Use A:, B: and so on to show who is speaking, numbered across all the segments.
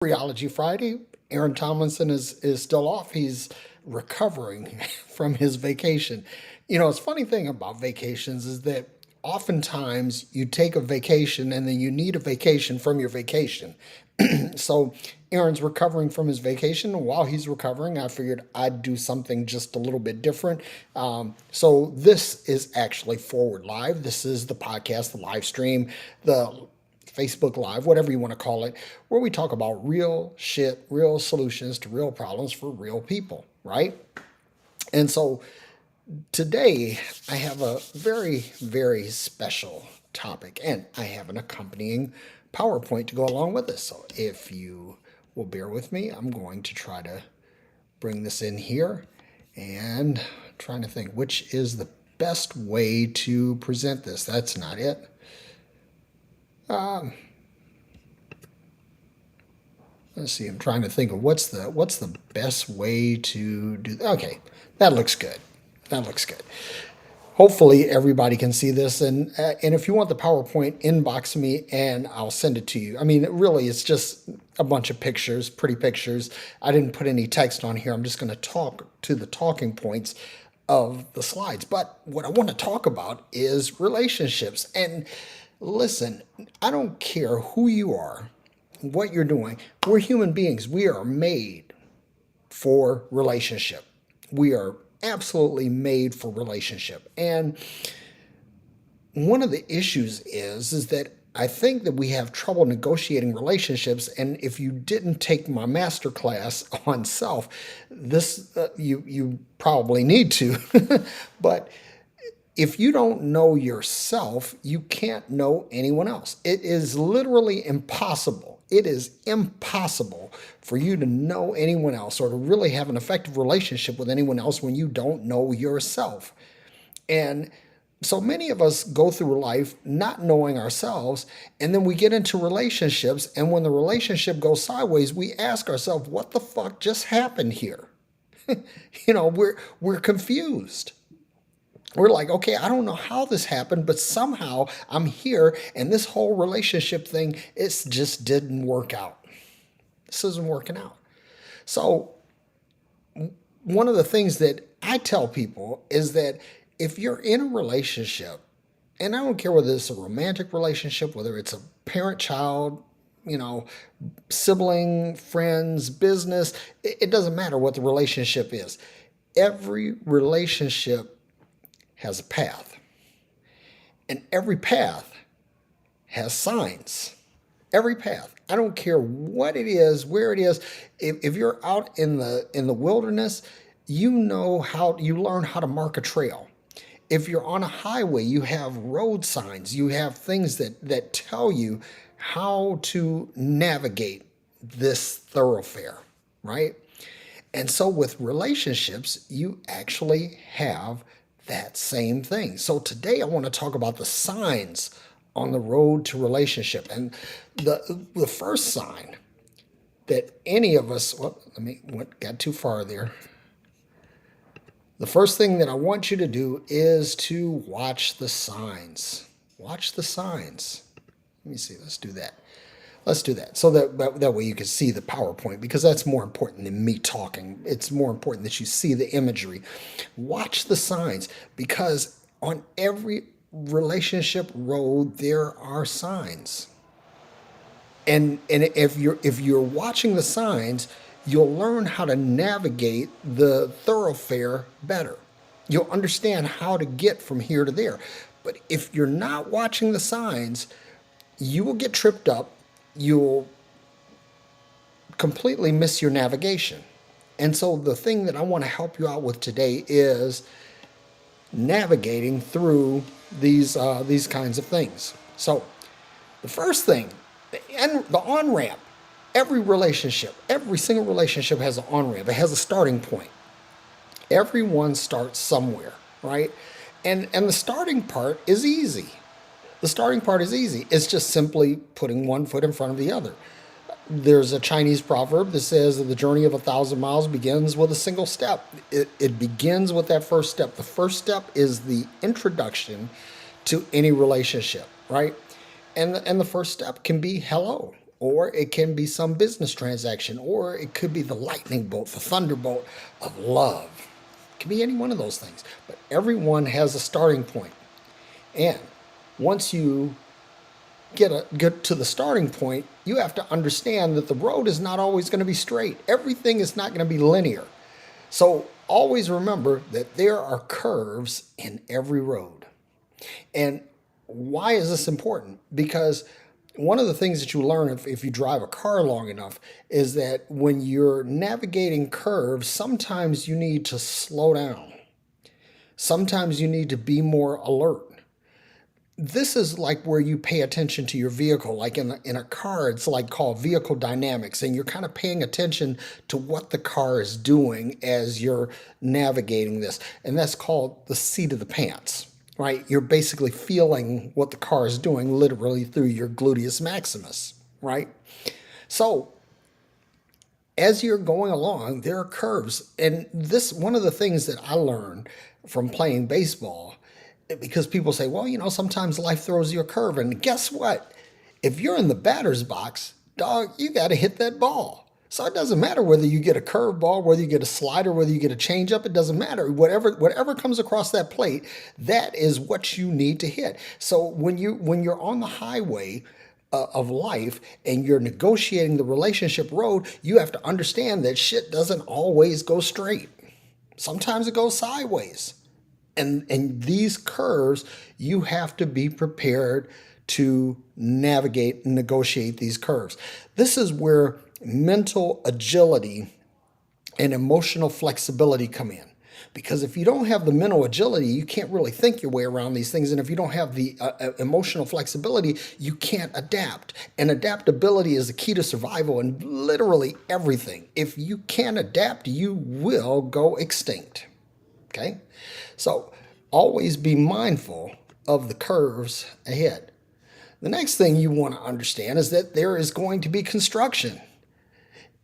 A: Rheology Friday. Aaron Tomlinson is still off. He's recovering from his vacation. You know, it's a funny thing about vacations is that oftentimes you take a vacation and then you need a vacation from your vacation. So Aaron's recovering from his vacation. And while he's recovering, I figured I'd do something just a little bit different. So this is actually Forward Live. This is the podcast, the live stream, the Facebook Live, whatever you want to call it, where we talk about real shit, real solutions to real problems for real people, right? And so today I have a very, very special topic, and I have an accompanying PowerPoint to go along with this. So if you will bear with me, I'm going to try to bring this in here and trying to think which is the best way to present this. That's not it. Let's see. I'm trying to think of what's the best way to do. Okay, that looks good. That looks good. Hopefully everybody can see this, and if you want the PowerPoint, inbox me and I'll send it to you. I mean, really, it's just a bunch of pictures, pretty pictures. I didn't put any text on here. I'm just going to talk to the talking points of the slides. But what I want to talk about is relationships. And listen, I don't care who you are, what you're doing. We're human beings. We are made for relationship. We are absolutely made for relationship. And one of the issues is that I think that we have trouble negotiating relationships. And if you didn't take my master class on self, this you probably need to. But if you don't know yourself, you can't know anyone else. It is literally impossible. It is impossible for you to know anyone else or to really have an effective relationship with anyone else when you don't know yourself. And so many of us go through life not knowing ourselves, and then we get into relationships, and when the relationship goes sideways, we ask ourselves, what the fuck just happened here? We're confused. We're like, okay, I don't know how this happened, but somehow I'm here, and this whole relationship thing, it just didn't work out. This isn't working out. So one of the things that I tell people is that if you're in a relationship, and I don't care whether it's a romantic relationship, whether it's a parent-child, sibling, friends, business, it doesn't matter what the relationship is. Every relationship has a path. And every path has signs. Every path. I don't care what it is, where it is. If you're out in the wilderness, you learn how to mark a trail. If you're on a highway, you have road signs. You have things that tell you how to navigate this thoroughfare, right? And so with relationships, you actually have that same thing. So today I want to talk about the signs on the road to relationship. And the first sign that any of us, got too far there. The first thing that I want you to do is to watch the signs. Watch the signs. Let me see, let's do that. Let's do that. So that way you can see the PowerPoint, because that's more important than me talking. It's more important that you see the imagery. Watch the signs, because on every relationship road there are signs. And if you're watching the signs, you'll learn how to navigate the thoroughfare better. You'll understand how to get from here to there. But if you're not watching the signs, you will get tripped up. You'll completely miss your navigation. And so the thing that I want to help you out with today is navigating through these kinds of things. So the first thing, the on-ramp. Every relationship, every single relationship has an on-ramp. It has a starting point. Everyone starts somewhere, right? And the starting part is easy. The starting part is easy. It's just simply putting one foot in front of the other. There's a Chinese proverb that says that the journey of 1,000 miles begins with a single step. It begins with that first step. The first step is the introduction to any relationship, right? And the first step can be hello. or it can be some business transaction, or it could be the lightning bolt, the thunderbolt of love. It can be any one of those things. But everyone has a starting point. And once you get to the starting point, you have to understand that the road is not always going to be straight. Everything is not going to be linear. So always remember that there are curves in every road. And why is this important? Because one of the things that you learn if you drive a car long enough is that when you're navigating curves, sometimes you need to slow down. Sometimes you need to be more alert. This is like where you pay attention to your vehicle. Like in a car, it's like called vehicle dynamics, and you're kind of paying attention to what the car is doing as you're navigating this. And that's called the seat of the pants, right? You're basically feeling what the car is doing literally through your gluteus maximus, right? So as you're going along, there are curves. And this, one of the things that I learned from playing baseball, because people say, well, sometimes life throws you a curve. And guess what? If you're in the batter's box, dog, you got to hit that ball. So it doesn't matter whether you get a curve ball, whether you get a slider, whether you get a changeup. It doesn't matter. Whatever comes across that plate, that is what you need to hit. So when you're on the highway of life and you're negotiating the relationship road, you have to understand that shit doesn't always go straight. Sometimes it goes sideways. And these curves, you have to be prepared to navigate and negotiate these curves. This is where mental agility and emotional flexibility come in. Because if you don't have the mental agility, you can't really think your way around these things. And if you don't have the emotional flexibility, you can't adapt. And adaptability is the key to survival in literally everything. If you can't adapt, you will go extinct. Okay? So always be mindful of the curves ahead. The next thing you want to understand is that there is going to be construction.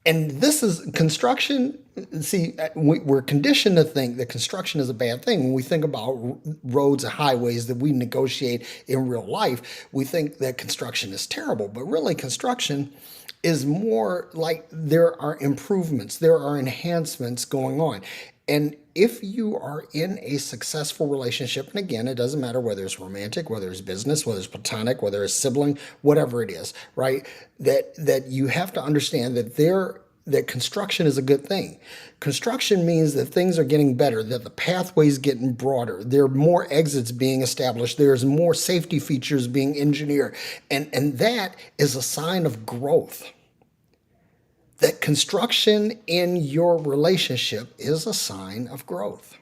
A: And this is construction. See, we're conditioned to think that construction is a bad thing. When we think about roads and highways that we negotiate in real life, we think that construction is terrible. But really, construction is more like there are improvements, there are enhancements going on. And if you are in a successful relationship, and again, it doesn't matter whether it's romantic, whether it's business, whether it's platonic, whether it's sibling, whatever it is, right? That you have to understand that construction is a good thing. Construction means that things are getting better, that the pathway's getting broader, there are more exits being established, there's more safety features being engineered, and that is a sign of growth. That construction in your relationship is a sign of growth.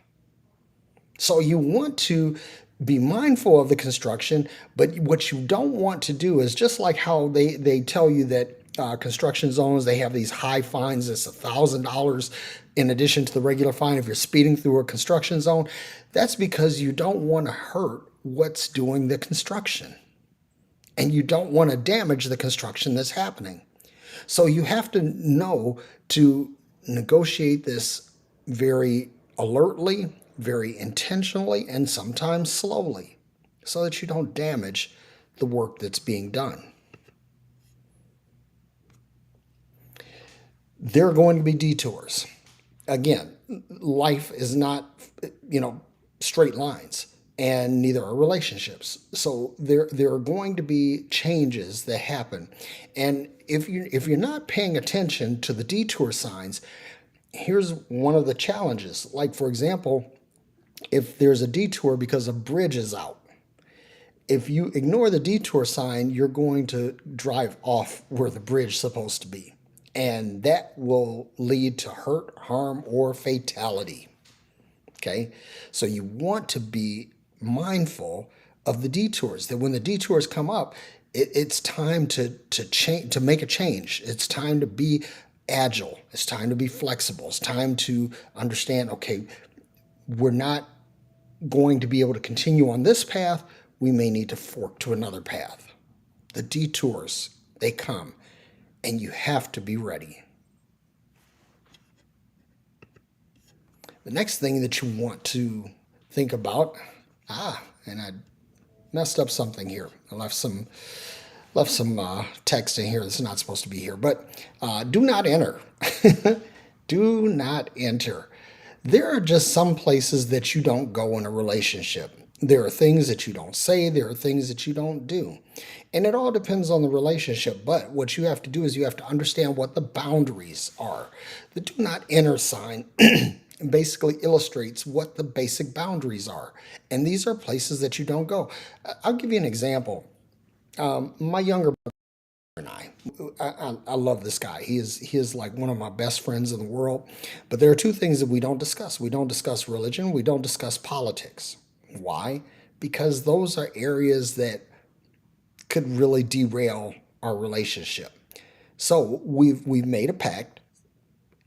A: So you want to be mindful of the construction, but what you don't want to do is just like how they tell you that construction zones, they have these high fines. It's $1,000 in addition to the regular fine if you're speeding through a construction zone. That's because you don't want to hurt what's doing the construction. And you don't want to damage the construction that's happening. So you have to know to negotiate this very alertly, very intentionally, and sometimes slowly so that you don't damage the work that's being done. There are going to be detours. Again, life is not, straight lines, and neither are relationships. So there are going to be changes that happen. And if you're not paying attention to the detour signs, here's one of the challenges. Like, for example, if there's a detour because a bridge is out, if you ignore the detour sign, you're going to drive off where the bridge is supposed to be. And that will lead to hurt, harm, or fatality. Okay? So you want to be mindful of the detours, that when the detours come up, it's time to change, to make a change. It's time to be agile. It's time to be flexible. It's time to understand, okay, we're not going to be able to continue on this path. We may need to fork to another path. The detours, they come, and you have to be ready. The next thing that you want to think about, and I messed up something here. I left some left some text in here that's not supposed to be here, but do not enter. Do not enter. There are just some places that you don't go in a relationship. There are things that you don't say, there are things that you don't do. And it all depends on the relationship. But what you have to do is you have to understand what the boundaries are. The do not enter sign basically illustrates what the basic boundaries are. And these are places that you don't go. I'll give you an example. My younger brother and I love this guy. He is like one of my best friends in the world. But there are two things that we don't discuss. We don't discuss religion. We don't discuss politics. Why? Because those are areas that could really derail our relationship. So we've made a pact,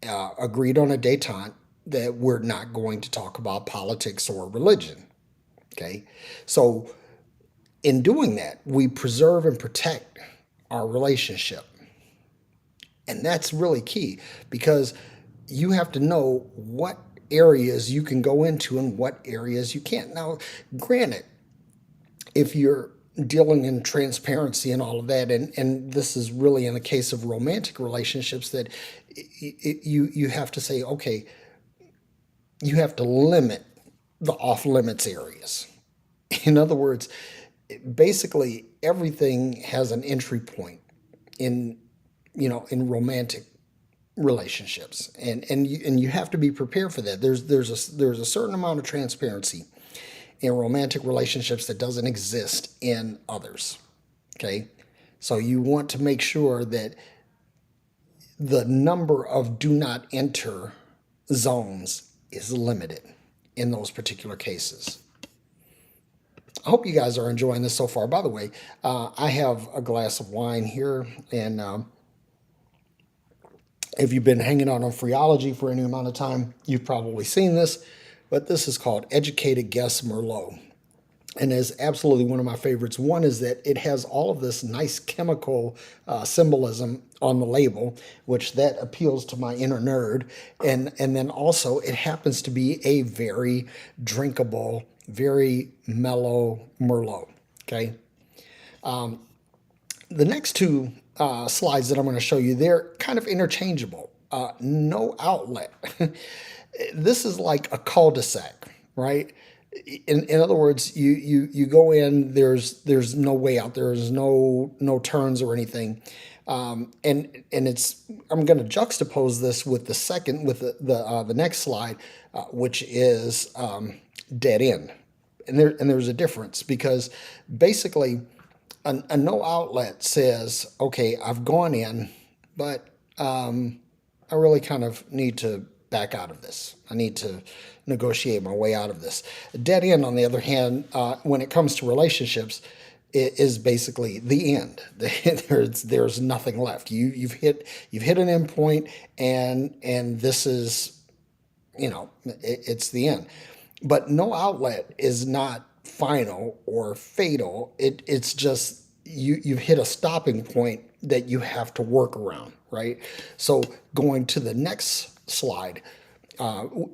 A: agreed on a détente that we're not going to talk about politics or religion. Okay, so in doing that, we preserve and protect our relationship. And that's really key because you have to know what areas you can go into and what areas you can't. Now, granted, if you're dealing in transparency and all of that, and this is really in the case of romantic relationships that you have to say, okay, you have to limit the off limits areas. In other words, basically everything has an entry point in in romantic relationships, and you have to be prepared for that. There's a certain amount of transparency in romantic relationships that doesn't exist in others. Okay, so you want to make sure that the number of do not enter zones is limited in those particular cases. I hope you guys are enjoying this so far. By the way, I have a glass of wine here, and if you've been hanging out on Freology for any amount of time, you've probably seen this, but this is called Educated Guess Merlot. And is absolutely one of my favorites. One is that it has all of this nice chemical symbolism on the label, which that appeals to my inner nerd. And then also it happens to be a very drinkable, very mellow Merlot. Okay. The next two slides that I'm going to show you, they're kind of interchangeable. No outlet. This is like a cul-de-sac, right? In other words, you go in. There's no way out. There's no turns or anything, and it's. I'm going to juxtapose this with the next slide, which is dead end, and there's a difference because basically a no outlet says, okay, I've gone in, but I really kind of need to back out of this. I need to negotiate my way out of this. A dead end, on the other hand, when it comes to relationships, is basically the end. There's nothing left. You've hit an end point, and this is it's the end. But no outlet is not final or fatal. It's just you've hit a stopping point that you have to work around, right? So going to the next slide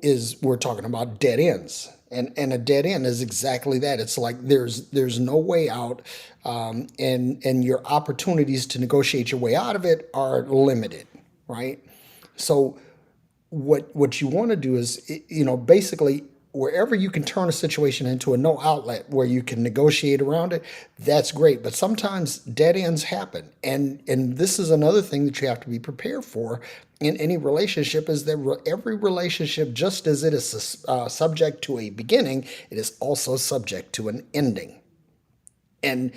A: is we're talking about dead ends, and a dead end is exactly that. It's like there's no way out, and your opportunities to negotiate your way out of it are limited, right? So what you want to do is basically wherever you can turn a situation into a no outlet where you can negotiate around it, that's great. But sometimes dead ends happen. And this is another thing that you have to be prepared for in any relationship is that every relationship, just as it is subject to a beginning, it is also subject to an ending. And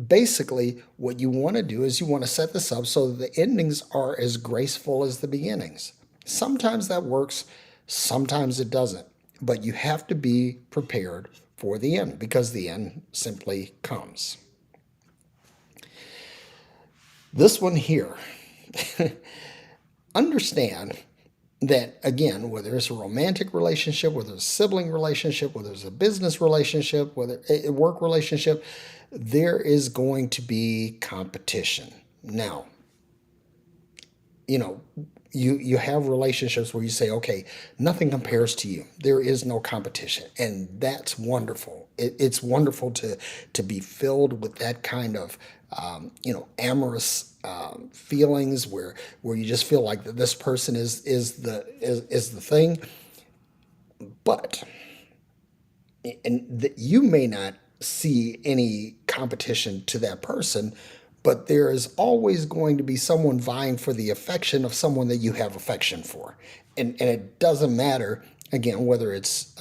A: basically what you want to do is you want to set this up so that the endings are as graceful as the beginnings. Sometimes that works, sometimes it doesn't. But you have to be prepared for the end because the end simply comes. This one here, understand that, again, whether it's a romantic relationship, whether it's a sibling relationship, whether it's a business relationship, whether a work relationship, there is going to be competition. Now, you have relationships where you say, okay, nothing compares to you. There is no competition. And that's wonderful. It's wonderful to be filled with that kind of amorous feelings where you just feel like that this person is the thing. But and that you may not see any competition to that person, but there is always going to be someone vying for the affection of someone that you have affection for, and it doesn't matter again whether it's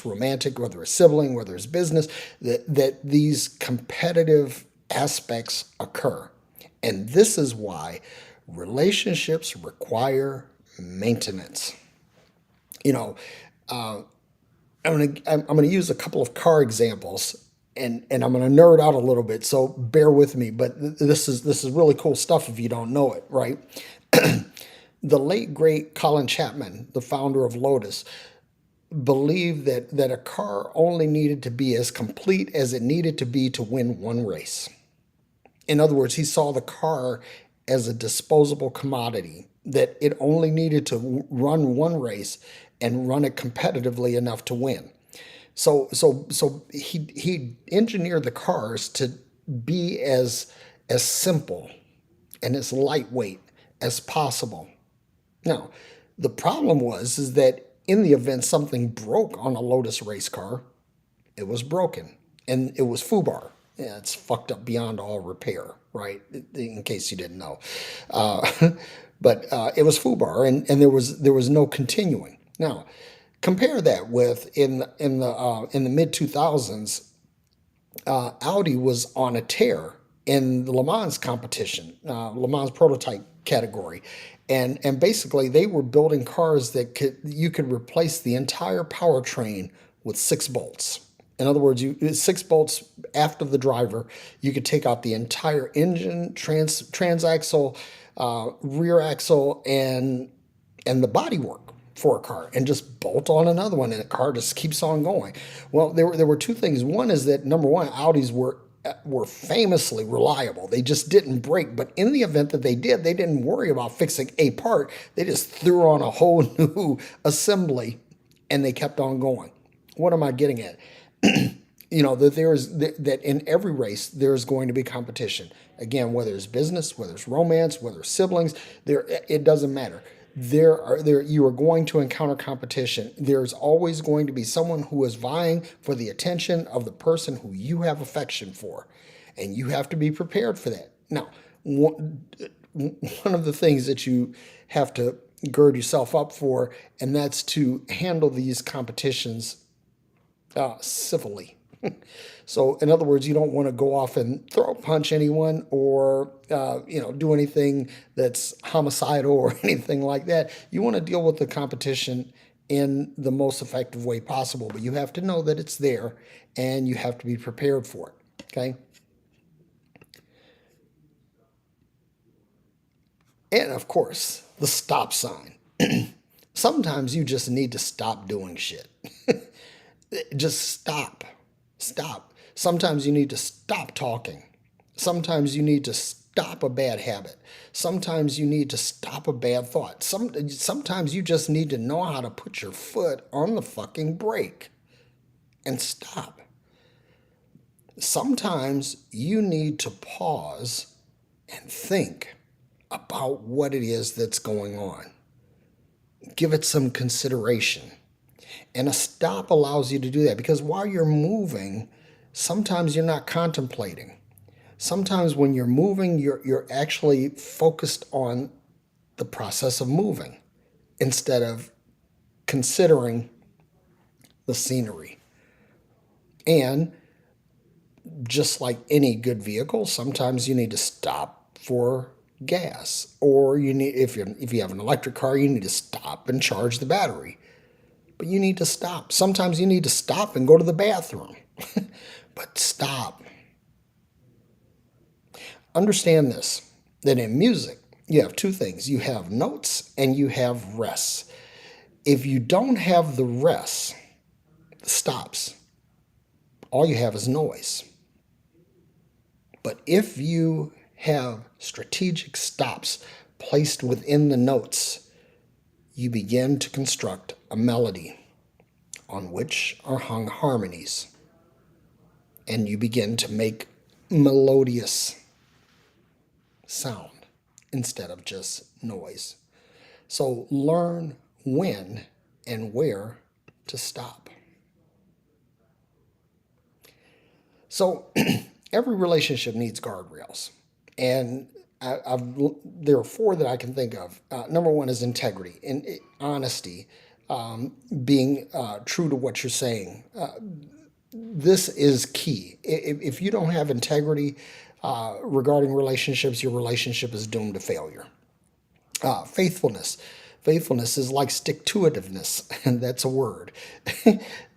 A: romantic, whether it's sibling, whether it's business, that these competitive aspects occur, and this is why relationships require maintenance. You know, I'm gonna use a couple of car examples, and I'm gonna nerd out a little bit, so bear with me. But this is really cool stuff if you don't know it, right? The late great Colin Chapman, the founder of Lotus, believed that a car only needed to be as complete as it needed to be to win one race. In other words, he saw the car as a disposable commodity, that it only needed to run one race and run it competitively enough to win. So he engineered the cars to be as simple and as lightweight as possible. Now, the problem was is that in the event something broke on a Lotus race car, it was broken, and it was FUBAR. Yeah, it's fucked up beyond all repair, right? In case you didn't know, uh, but it was FUBAR, and there was no continuing. Now, compare that with in the mid 2000s, Audi was on a tear in the Le Mans competition, Le Mans prototype category, and basically they were building cars that you could replace the entire powertrain with 6 bolts. In other words, 6 bolts after the driver, you could take out the entire engine, transaxle, rear axle, and the bodywork for a car, and just bolt on another one, and the car just keeps on going. Well, there were two things. One is that number one, Audis were famously reliable. They just didn't break. But in the event that they did, they didn't worry about fixing a part. They just threw on a whole new assembly, and they kept on going. What am I getting at? That in every race there's going to be competition. Again, whether it's business, whether it's romance, whether it's siblings, it doesn't matter. You are going to encounter competition. There's always going to be someone who is vying for the attention of the person who you have affection for, and you have to be prepared for that. Now, one of the things that you have to gird yourself up for, and that's to handle these competitions civilly. So, in other words, you don't want to go off and throw punch anyone, or do anything that's homicidal or anything like that. You want to deal with the competition in the most effective way possible, but you have to know that it's there, and you have to be prepared for it. Okay. And of course, the stop sign. Sometimes you just need to stop doing shit. Just stop. Stop. Sometimes you need to stop talking. Sometimes you need to stop a bad habit. Sometimes you need to stop a bad thought. Sometimes you just need to know how to put your foot on the fucking brake and stop. Sometimes you need to pause and think about what it is that's going on. Give it some consideration. And a stop allows you to do that, because while you're moving, sometimes you're not contemplating. Sometimes when you're moving, you're actually focused on the process of moving instead of considering the scenery. And just like any good vehicle, sometimes you need to stop for gas, or if you have an electric car, you need to stop and charge the battery. But you need to stop. Sometimes you need to stop and go to the bathroom. But stop. Understand this, that in music, you have two things. You have notes and you have rests. If you don't have the rests, the stops, all you have is noise. But if you have strategic stops placed within the notes, you begin to construct a melody on which are hung harmonies. And you begin to make melodious sound instead of just noise. So learn when and where to stop. So every relationship needs guardrails. And there are four that I can think of. Number one is integrity and honesty, being true to what you're saying. This is key. If you don't have integrity regarding relationships, your relationship is doomed to failure. Faithfulness. Faithfulness is like stick-to-itiveness, and that's a word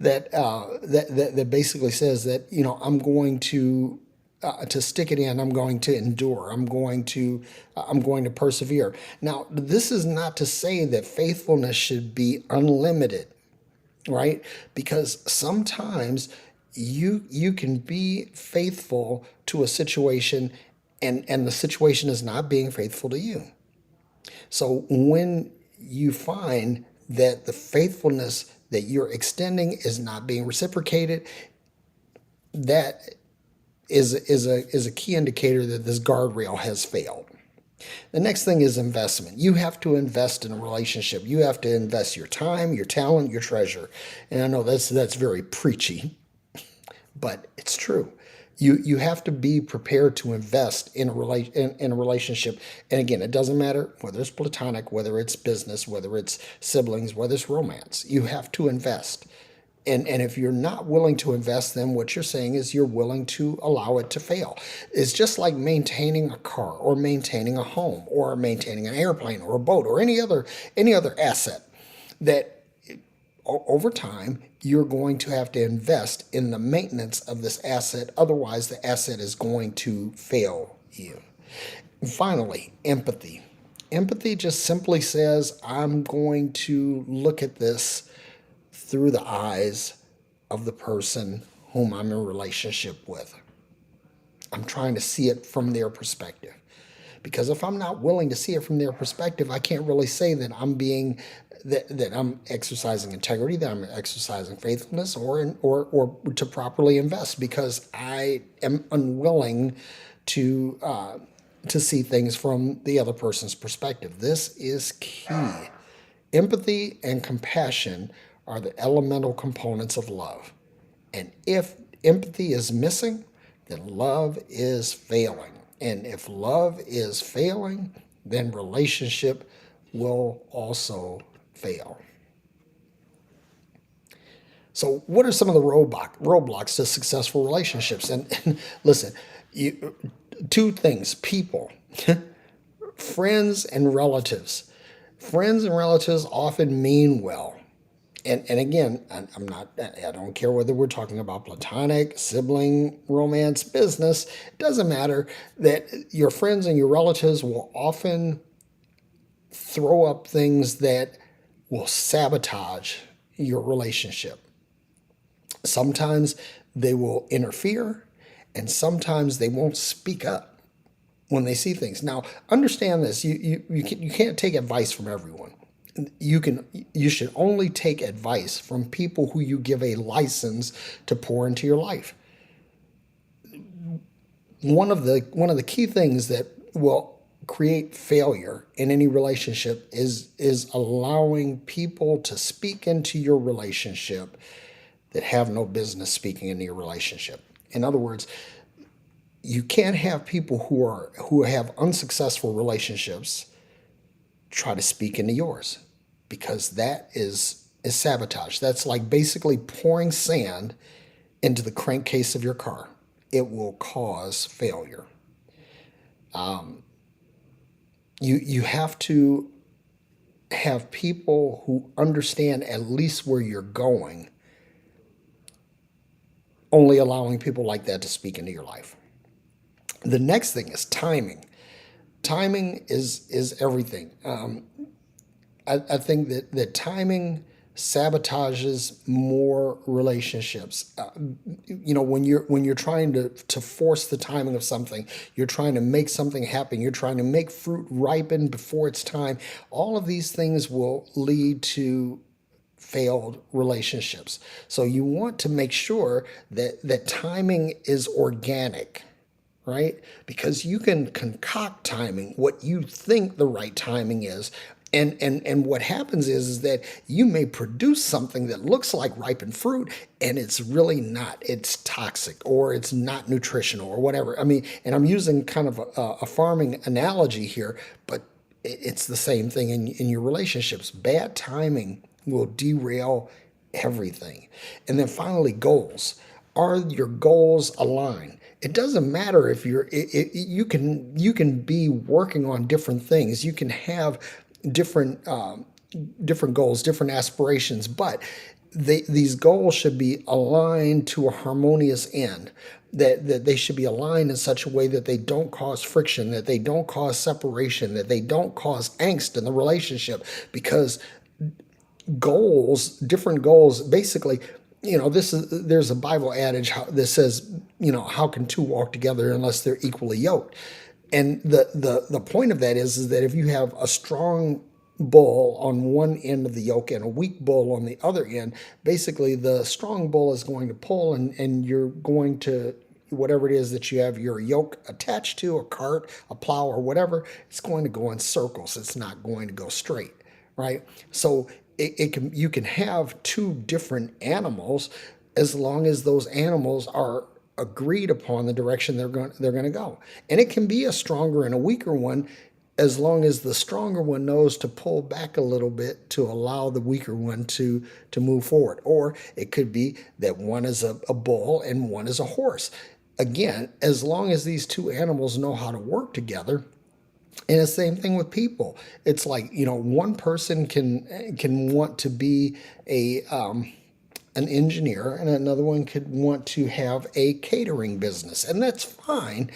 A: that basically says that I'm going to stick it in. I'm going to endure. I'm going to persevere. Now, this is not to say that faithfulness should be unlimited, right? Because sometimes you can be faithful to a situation, and the situation is not being faithful to you. So when you find that the faithfulness that you're extending is not being reciprocated, that is a key indicator that this guardrail has failed. The next thing is investment. You have to invest in a relationship. You have to invest your time, your talent, your treasure. And I know that's very preachy, but it's true. You have to be prepared to invest in a relationship. And again, it doesn't matter whether it's platonic, whether it's business, whether it's siblings, whether it's romance. You have to invest. And if you're not willing to invest, then what you're saying is you're willing to allow it to fail. It's just like maintaining a car or maintaining a home or maintaining an airplane or a boat or any other asset that over time, you're going to have to invest in the maintenance of this asset. Otherwise, the asset is going to fail you. And finally, empathy. Empathy just simply says, I'm going to look at this through the eyes of the person whom I'm in a relationship with. I'm trying to see it from their perspective. Because if I'm not willing to see it from their perspective, I can't really say that I'm exercising integrity, that I'm exercising faithfulness, or to properly invest, because I am unwilling to see things from the other person's perspective. This is key. Empathy and compassion are the elemental components of love. And if empathy is missing, then love is failing. And if love is failing, then relationship will also fail. So what are some of the roadblocks to successful relationships? And listen, two things: people, friends and relatives. Friends and relatives often mean well. And again, I don't care whether we're talking about platonic, sibling, romance, business. It doesn't matter. That your friends and your relatives will often throw up things that will sabotage your relationship. Sometimes they will interfere, and sometimes they won't speak up when they see things. Now, understand this: you can't take advice from everyone. You should only take advice from people who you give a license to pour into your life. One of the key things that will create failure in any relationship is allowing people to speak into your relationship that have no business speaking into your relationship. In other words, you can't have people who have unsuccessful relationships try to speak into yours, because that is sabotage. That's like basically pouring sand into the crankcase of your car. It will cause failure. You have to have people who understand at least where you're going, only allowing people like that to speak into your life. The next thing is timing. Timing is everything. I think that timing sabotages more relationships. When you're trying to force the timing of something, you're trying to make something happen, you're trying to make fruit ripen before it's time. All of these things will lead to failed relationships. So you want to make sure that timing is organic, right? Because you can concoct timing, what you think the right timing is. And what happens is that you may produce something that looks like ripened fruit and it's really not. It's toxic or it's not nutritional or whatever. I mean, and I'm using kind of a farming analogy here, but it's the same thing in your relationships. Bad timing will derail everything. And then finally, goals. Are your goals aligned? It doesn't matter if you can be working on different things. You can have different different goals, different aspirations, but these goals should be aligned to a harmonious end. That they should be aligned in such a way that they don't cause friction, that they don't cause separation, that they don't cause angst in the relationship. Because goals, different goals, basically, there's a Bible adage that says, how can two walk together unless they're equally yoked? And the point of that is that if you have a strong bull on one end of the yoke and a weak bull on the other end, basically the strong bull is going to pull, and you're going to, whatever it is that you have your yoke attached to, a cart, a plow, or whatever, it's going to go in circles. It's not going to go straight, right? So you can have two different animals as long as those animals are agreed upon the direction they're going to go. And it can be a stronger and a weaker one as long as the stronger one knows to pull back a little bit to allow the weaker one to move forward. Or it could be that one is a bull and one is a horse. Again, as long as these two animals know how to work together. And the same thing with people. It's like, one person can want to be an engineer, and another one could want to have a catering business, and that's fine,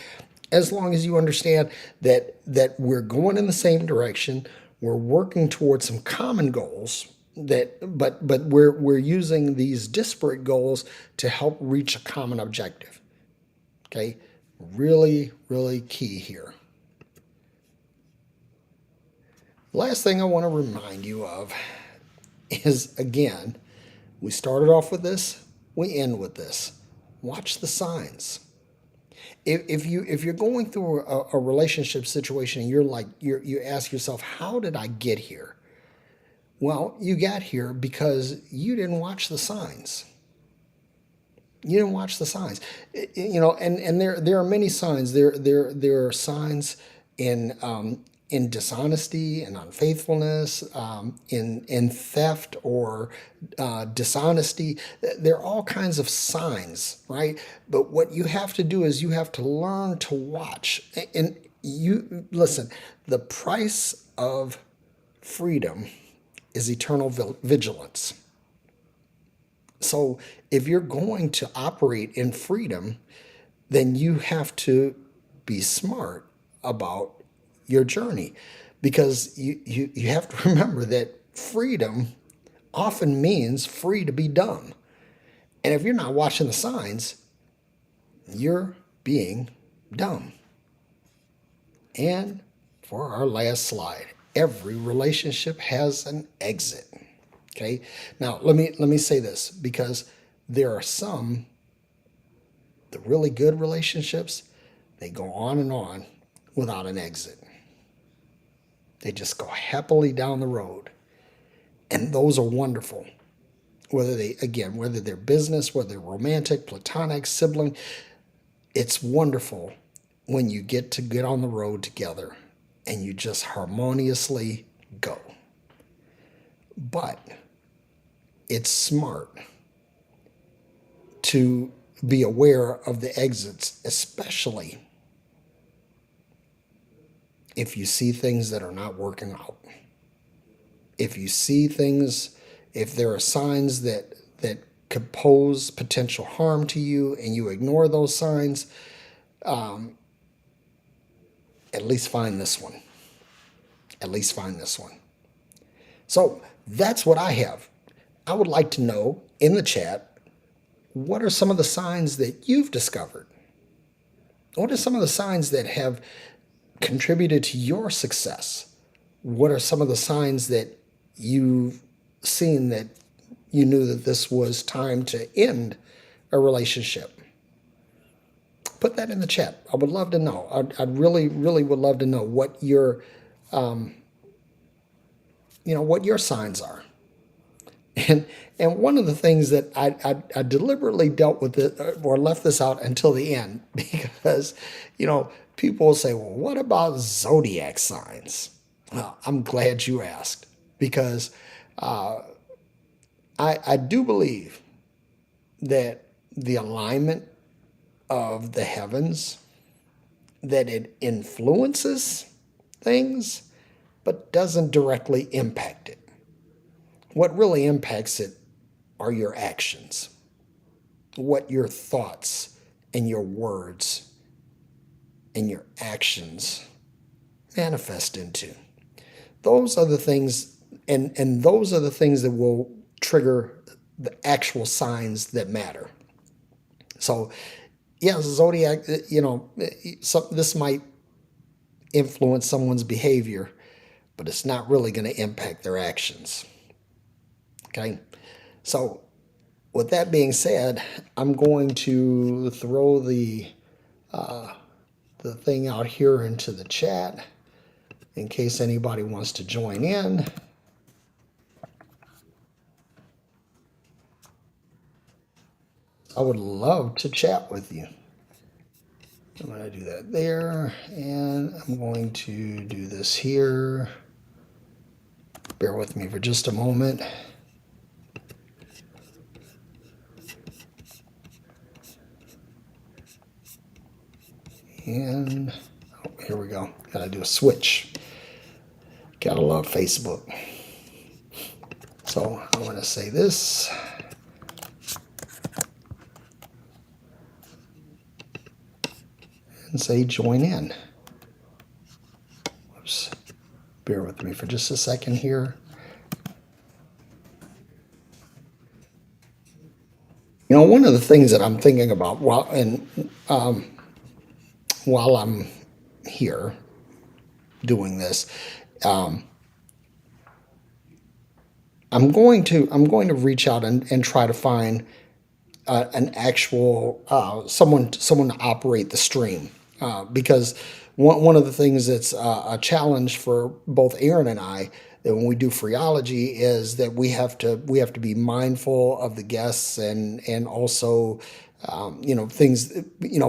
A: as long as you understand that we're going in the same direction, we're working towards some common goals. But we're using these disparate goals to help reach a common objective. Okay, really, really key here. Last thing I want to remind you of is, again, we started off with this, we end with this. Watch the signs. If you're going through a relationship situation and you ask yourself, how did I get here? Well, you got here because you didn't watch the signs. You didn't watch the signs. And there are many signs. There are signs in dishonesty and unfaithfulness, in theft or dishonesty. There are all kinds of signs, right? But what you have to do is you have to learn to watch. And you listen, the price of freedom is eternal vigilance. So if you're going to operate in freedom, then you have to be smart about your journey, because you have to remember that freedom often means free to be dumb. And if you're not watching the signs, you're being dumb. And for our last slide, every relationship has an exit. Okay. Now let me say this, because there are some, the really good relationships, they go on and on without an exit. They just go happily down the road. And those are wonderful. Whether they're business, whether they're romantic, platonic, sibling, it's wonderful when you get on the road together and you just harmoniously go. But it's smart to be aware of the exits, especially if you see things that are not working out. If you see things, if there are signs that could pose potential harm to you and you ignore those signs, at least find this one. At least find this one. So that's what I have. I would like to know in the chat, what are some of the signs that you've discovered? What are some of the signs that have contributed to your success? What are some of the signs that you've seen that you knew that this was time to end a relationship? put that in the chat. I would love to know. I'd really, really would love to know what your, what your signs are. And and one of the things that I deliberately dealt with it or left this out until the end because, people will say, well, what about zodiac signs? Well, I'm glad you asked because I do believe that the alignment of the heavens, that it influences things, but doesn't directly impact it. What really impacts it are your actions, what your thoughts and your words and your actions manifest into. Those are the things, and those are the things that will trigger the actual signs that matter. So, yeah, zodiac, this might influence someone's behavior, but it's not really going to impact their actions. Okay? So, with that being said, I'm going to throw the thing out here into the chat in case anybody wants to join in. I would love to chat with you. I'm going to do that there, and I'm going to do this here. Bear with me for just a moment. And here we go. Gotta do a switch. Gotta love Facebook. So I'm going to say this. And say join in. Whoops. Bear with me for just a second here. One of the things that I'm thinking about while I'm here doing this, I'm going to reach out and try to find an actual someone to operate the stream because one of the things that's a challenge for both Aaron and I that when we do phreology is that we have to be mindful of the guests and also things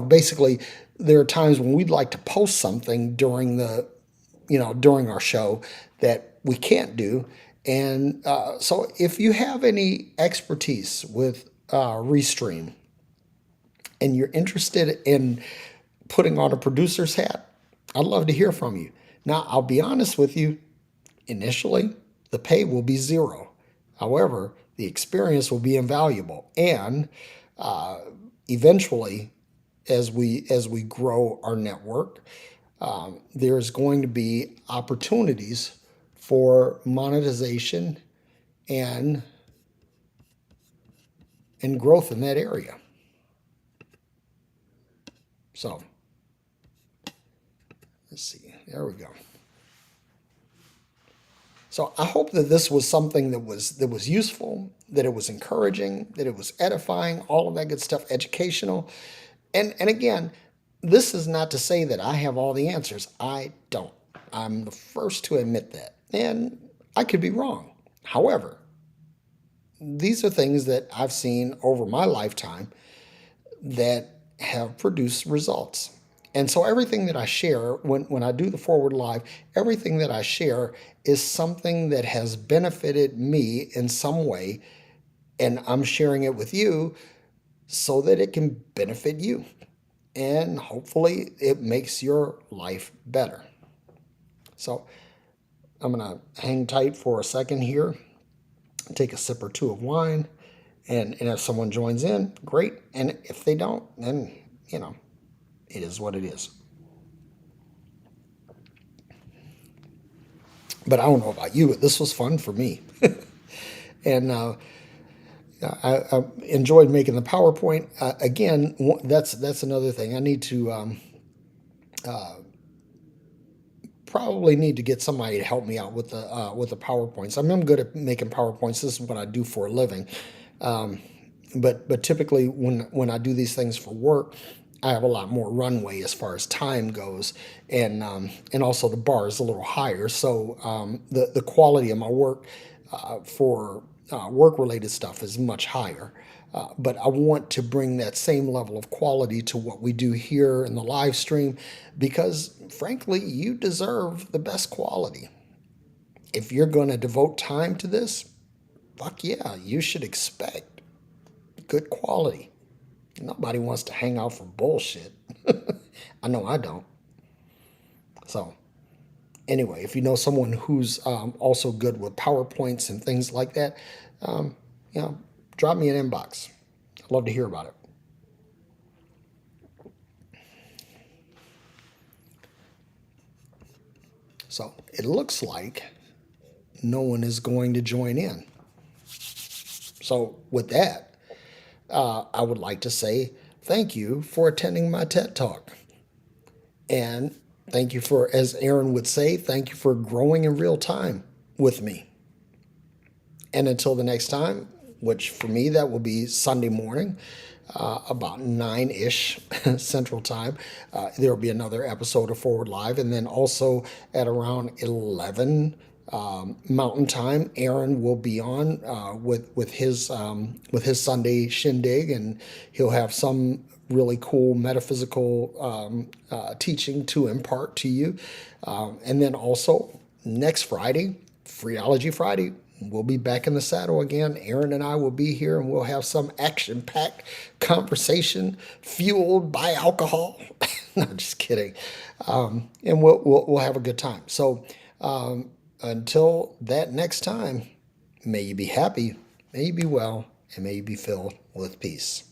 A: basically there are times when we'd like to post something during our show that we can't do. And so if you have any expertise with Restream and you're interested in putting on a producer's hat, I'd love to hear from you. Now, I'll be honest with you, initially, the pay will be zero. However, the experience will be invaluable. And eventually, as we grow our network, there's going to be opportunities for monetization and growth in that area. So let's see. There we go. So I hope that this was something that was useful, that it was encouraging, that it was edifying, all of that good stuff, educational. And again, this is not to say that I have all the answers. I don't. I'm the first to admit that. And I could be wrong. However, these are things that I've seen over my lifetime that have produced results. And so everything that I share, when I do the Forward Live, everything that I share is something that has benefited me in some way, and I'm sharing it with you so that it can benefit you. And hopefully it makes your life better. So I'm going to hang tight for a second here, take a sip or two of wine, and if someone joins in, great. And if they don't, then, it is what it is. But I don't know about you, but this was fun for me. And I enjoyed making the PowerPoint. Again, that's another thing. I need to probably need to get somebody to help me out with the PowerPoints. I'm good at making PowerPoints. This is what I do for a living. But typically when I do these things for work, I have a lot more runway as far as time goes, and also the bar is a little higher. So the quality of my work for work related stuff is much higher. But I want to bring that same level of quality to what we do here in the live stream because, frankly, you deserve the best quality. If you're going to devote time to this, fuck yeah, you should expect good quality. Nobody wants to hang out for bullshit. I know I don't. So, anyway, if you know someone who's also good with PowerPoints and things like that, um, you know, drop me an inbox. I'd love to hear about it. So, it looks like no one is going to join in. So, with that, I would like to say thank you for attending my TED Talk. And thank you for, as Aaron would say, thank you for growing in real time with me. And until the next time, which for me that will be Sunday morning, about 9-ish Central Time, there will be another episode of Forward Live. And then also at around 11 Mountain Time, Aaron will be on with his Sunday shindig, and he'll have some really cool metaphysical teaching to impart to you. And then also next Friday, Freeology Friday, we'll be back in the saddle again. Aaron and I will be here, and we'll have some action-packed conversation fueled by alcohol. No, just kidding. And we'll have a good time. So until that next time, may you be happy, may you be well, and may you be filled with peace.